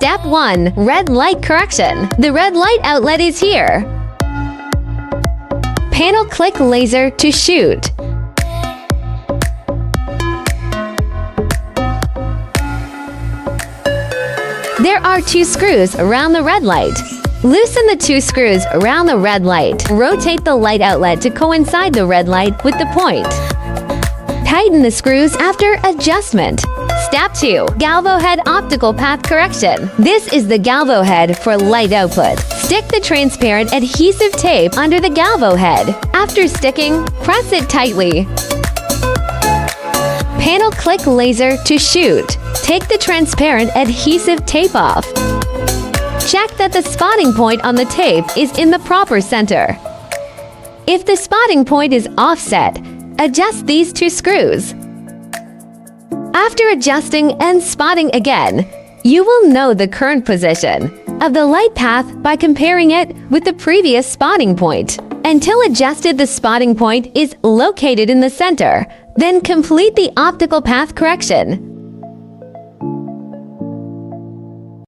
Step 1. Red light correction. The red light outlet is here. Panel click laser to shoot. There are 2 screws around the red light. Loosen the 2 screws around the red light. Rotate the light outlet to coincide the red light with the point. Tighten the screws after adjustment. Step 2. Galvo head optical path correction. This is the Galvo head for light output. Stick the transparent adhesive tape under the Galvo head. After sticking, press it tightly. Panel click laser to shoot. Take the transparent adhesive tape off. Check that the spotting point on the tape is in the proper center. If the spotting point is offset, adjust these 2 screws. After adjusting and spotting again, you will know the current position of the light path by comparing it with the previous spotting point. Until adjusted, the spotting point is located in the center. Then complete the optical path correction.